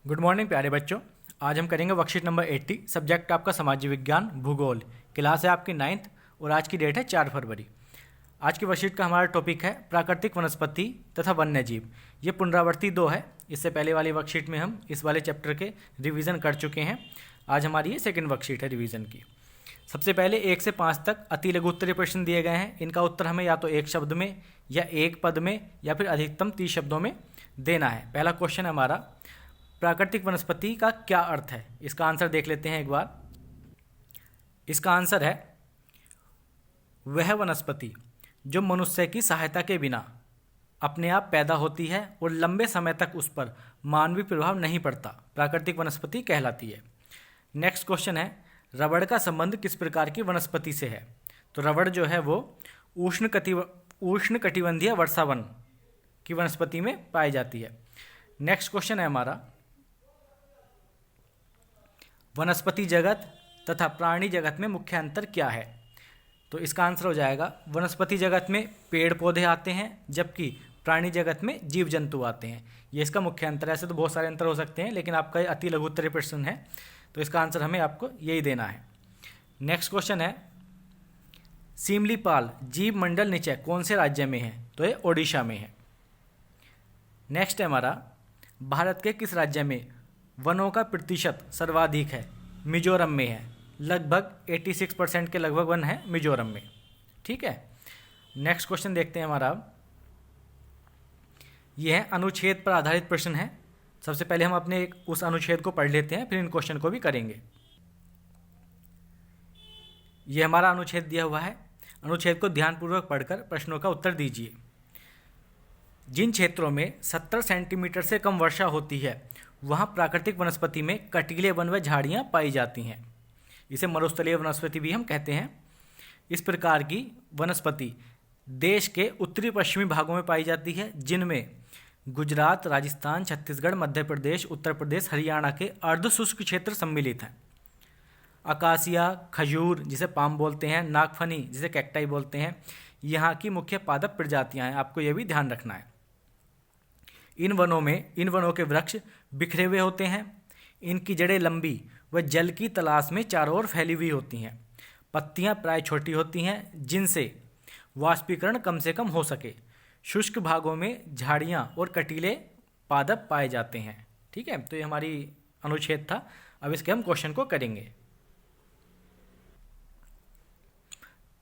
Good morning प्यारे बच्चों। आज हम करेंगे वर्कशीट नंबर 80। सब्जेक्ट आपका सामाजिक विज्ञान भूगोल। क्लास है आपकी 9th और आज की डेट है 4 फरवरी। आज की वर्कशीट का हमारा टॉपिक है प्राकृतिक वनस्पति तथा वन्य जीव। ये पुनरावृत्ति 2 है। इससे पहले वाली वर्कशीट में हम इस वाले चैप्टर के रिवीजन कर चुके हैं। आज हमारी ये सेकेंड वर्कशीट है रिवीजन की। सबसे पहले 1 से 5 तक अति लघु उत्तरीय प्रश्न दिए गए हैं। इनका उत्तर हमें या तो एक शब्द में या एक पद में या फिर अधिकतम 30 शब्दों में देना है। पहला क्वेश्चन है हमारा, प्राकृतिक वनस्पति का क्या अर्थ है। इसका आंसर देख लेते हैं एक बार। इसका आंसर है वह वनस्पति जो मनुष्य की सहायता के बिना अपने आप पैदा होती है और लंबे समय तक उस पर मानवीय प्रभाव नहीं पड़ता, प्राकृतिक वनस्पति कहलाती है। नेक्स्ट क्वेश्चन है, रबड़ का संबंध किस प्रकार की वनस्पति से है। तो रबड़ जो है वो उष्णकटिबंधीय वर्षावन की वनस्पति में पाई जाती है। नेक्स्ट क्वेश्चन है हमारा, वनस्पति जगत तथा प्राणी जगत में मुख्य अंतर क्या है। तो इसका आंसर हो जाएगा, वनस्पति जगत में पेड़ पौधे आते हैं जबकि प्राणी जगत में जीव जंतु आते हैं। ये इसका मुख्य अंतर है। ऐसे तो बहुत सारे अंतर हो सकते हैं लेकिन आपका ये अति लघु उत्तरीय प्रश्न है तो इसका आंसर हमें आपको यही देना है। नेक्स्ट क्वेश्चन है, सिमलीपाल जीव मंडल निचय कौन से राज्य में है। तो ये ओडिशा में है। नेक्स्ट है हमारा, भारत के किस राज्य में वनों का प्रतिशत सर्वाधिक है। मिजोरम में है। लगभग 86% के लगभग वन है मिजोरम में। ठीक है। नेक्स्ट क्वेश्चन देखते हैं हमारा, यह है अनुच्छेद पर आधारित प्रश्न है। सबसे पहले हम अपने उस अनुच्छेद को पढ़ लेते हैं, फिर इन क्वेश्चन को भी करेंगे। यह हमारा अनुच्छेद दिया हुआ है। अनुच्छेद को ध्यानपूर्वक पढ़कर प्रश्नों का उत्तर दीजिए। जिन क्षेत्रों में 70 सेंटीमीटर से कम वर्षा होती है वहाँ प्राकृतिक वनस्पति में कटीले वन व झाड़ियाँ पाई जाती हैं। इसे मरुस्थलीय वनस्पति भी हम कहते हैं। इस प्रकार की वनस्पति देश के उत्तरी पश्चिमी भागों में पाई जाती है, जिनमें गुजरात, राजस्थान, छत्तीसगढ़, मध्य प्रदेश, उत्तर प्रदेश, हरियाणा के अर्धशुष्क क्षेत्र सम्मिलित हैं। अकासिया, खजूर जिसे पाम बोलते हैं, नागफनी जिसे कैक्टाई बोलते हैं, यहाँ की मुख्य पादप प्रजातियाँ हैं। आपको यह भी ध्यान रखना है। इन वनों के वृक्ष बिखरे हुए होते हैं। इनकी जड़ें लंबी व जल की तलाश में चारों ओर फैली हुई होती हैं। पत्तियां प्राय छोटी होती हैं जिनसे वाष्पीकरण कम से कम हो सके। शुष्क भागों में झाड़ियां और कटीले पादप पाए जाते हैं। ठीक है, तो ये हमारी अनुच्छेद था। अब इसके हम क्वेश्चन को करेंगे।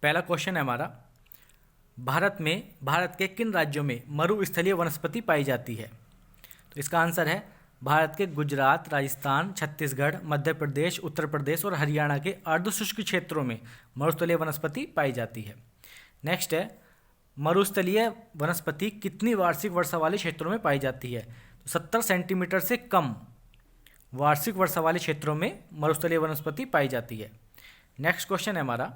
पहला क्वेश्चन है हमारा, भारत के किन राज्यों में मरुस्थलीय वनस्पति पाई जाती है। तो इसका आंसर है भारत के गुजरात, राजस्थान, छत्तीसगढ़, मध्य प्रदेश, उत्तर प्रदेश और हरियाणा के अर्धशुष्क क्षेत्रों में मरुस्थलीय वनस्पति पाई जाती है। नेक्स्ट है, मरुस्थलीय वनस्पति कितनी वार्षिक वर्षा वाले क्षेत्रों में पाई जाती है। तो 70 सेंटीमीटर से कम वार्षिक वर्षा वाले क्षेत्रों में मरुस्थलीय वनस्पति पाई जाती है। नेक्स्ट क्वेश्चन है हमारा,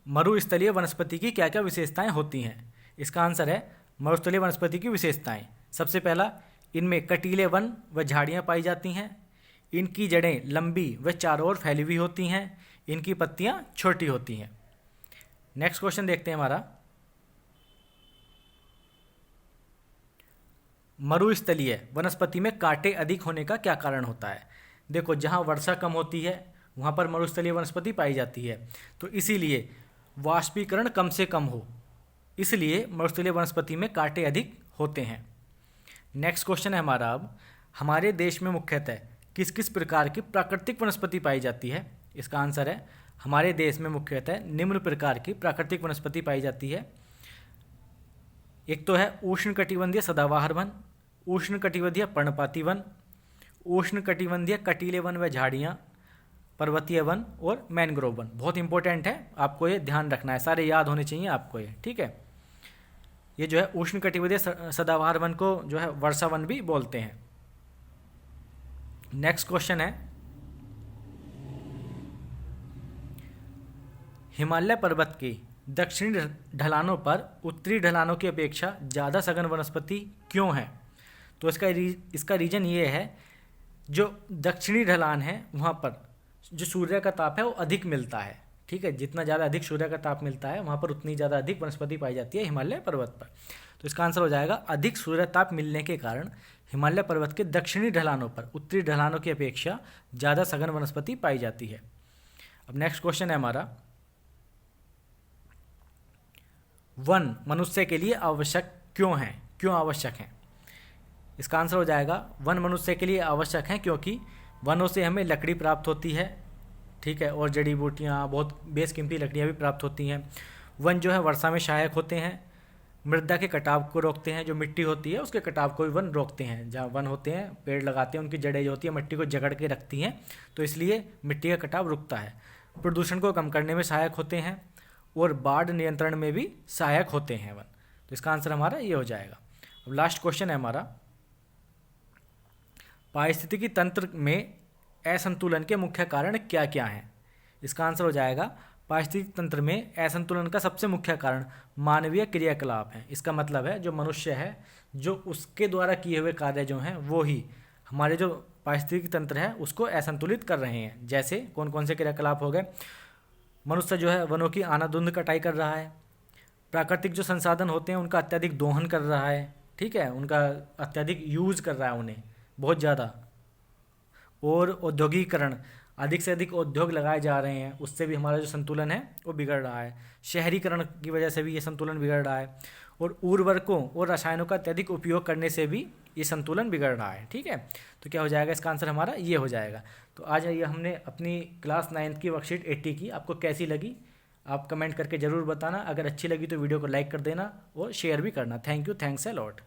मरुस्थलीय वनस्पति की क्या क्या विशेषताएं होती हैं। इसका आंसर है मरुस्थलीय वनस्पति की विशेषताएं। सबसे पहला, इनमें कटीले वन व झाड़ियाँ पाई जाती हैं। इनकी जड़ें लंबी व चारों ओर फैली हुई होती हैं। इनकी पत्तियां छोटी होती हैं। नेक्स्ट क्वेश्चन देखते हैं हमारा, मरुस्थलीय वनस्पति में कांटे अधिक होने का क्या कारण होता है। देखो, जहाँ वर्षा कम होती है वहाँ पर मरुस्थलीय वनस्पति पाई जाती है, तो इसीलिए वाष्पीकरण कम से कम हो, इसलिए मरुस्थलीय वनस्पति में कांटे अधिक होते हैं। नेक्स्ट क्वेश्चन है हमारा, अब हमारे देश में मुख्यतः किस किस प्रकार की प्राकृतिक वनस्पति पाई जाती है। इसका आंसर है हमारे देश में मुख्यतः निम्न प्रकार की प्राकृतिक वनस्पति पाई जाती है। एक तो है उष्णकटिबंधीय सदाबहार वन, उष्णकटिबंधीय पर्णपाती वन, उष्णकटिबंधीय कटीले वन व झाड़ियाँ, पर्वतीय वन और मैनग्रोव वन। बहुत इंपॉर्टेंट है, आपको ये ध्यान रखना है, सारे याद होने चाहिए आपको ये। ठीक है, ये जो है उष्णकटिबंधीय सदाबहार वन को जो है वर्षा वन भी बोलते हैं। नेक्स्ट क्वेश्चन है, हिमालय पर्वत के दक्षिणी ढलानों पर उत्तरी ढलानों की अपेक्षा ज़्यादा सघन वनस्पति क्यों है। तो इसका रीजन ये है, जो दक्षिणी ढलान है वहाँ पर जो सूर्य का ताप है वो अधिक मिलता है। ठीक है, जितना ज़्यादा अधिक सूर्य का ताप मिलता है वहाँ पर उतनी ज़्यादा अधिक वनस्पति पाई जाती है हिमालय पर्वत पर। तो इसका आंसर हो जाएगा अधिक सूर्य ताप मिलने के कारण हिमालय पर्वत के दक्षिणी ढलानों पर उत्तरी ढलानों की अपेक्षा ज़्यादा सघन वनस्पति पाई जाती है। अब नेक्स्ट क्वेश्चन है हमारा, वन मनुष्य के लिए आवश्यक क्यों है, क्यों आवश्यक है? इसका आंसर हो जाएगा वन मनुष्य के लिए आवश्यक है क्योंकि वनों से हमें लकड़ी प्राप्त होती है, ठीक है, और जड़ी बूटियाँ, बहुत बेशकीमती लकड़ियाँ भी प्राप्त होती हैं। वन जो है वर्षा में सहायक होते हैं, मृदा के कटाव को रोकते हैं, जो मिट्टी होती है उसके कटाव को भी वन रोकते हैं। जहाँ वन होते हैं, पेड़ लगाते हैं, उनकी जड़ें जो होती है मिट्टी को जकड़ के रखती हैं, तो इसलिए मिट्टी का कटाव रुकता है। प्रदूषण को कम करने में सहायक होते हैं और बाढ़ नियंत्रण में भी सहायक होते हैं वन। तो इसका आंसर हमारा ये हो जाएगा। अब लास्ट क्वेश्चन है हमारा, पारिस्थितिकी तंत्र में असंतुलन के मुख्य कारण क्या क्या हैं? इसका आंसर हो जाएगा पारिस्थितिकी तंत्र में असंतुलन का सबसे मुख्य कारण मानवीय क्रियाकलाप है। इसका मतलब है जो मनुष्य है, जो उसके द्वारा किए हुए कार्य जो हैं वो ही हमारे जो पारिस्थितिकी तंत्र है उसको असंतुलित कर रहे हैं। जैसे कौन कौन से क्रियाकलाप हो गए? मनुष्य जो है वनों की आनाधुंध कटाई कर रहा है, प्राकृतिक जो संसाधन होते हैं उनका अत्यधिक दोहन कर रहा है, ठीक है, उनका अत्यधिक यूज कर रहा है उन्हें बहुत ज़्यादा, और औद्योगिकरण, अधिक से अधिक उद्योग लगाए जा रहे हैं, उससे भी हमारा जो संतुलन है वो बिगड़ रहा है। शहरीकरण की वजह से भी ये संतुलन बिगड़ रहा है, और उर्वरकों और रसायनों का अत्यधिक उपयोग करने से भी ये संतुलन बिगड़ रहा है, ठीक है। तो क्या हो जाएगा? इसका आंसर हमारा ये हो जाएगा। तो आज ये हमने अपनी क्लास 9th की वर्कशीट 80 की, आपको कैसी लगी आप कमेंट करके ज़रूर बताना। अगर अच्छी लगी तो वीडियो को लाइक कर देना और शेयर भी करना। Thank you, thanks a lot.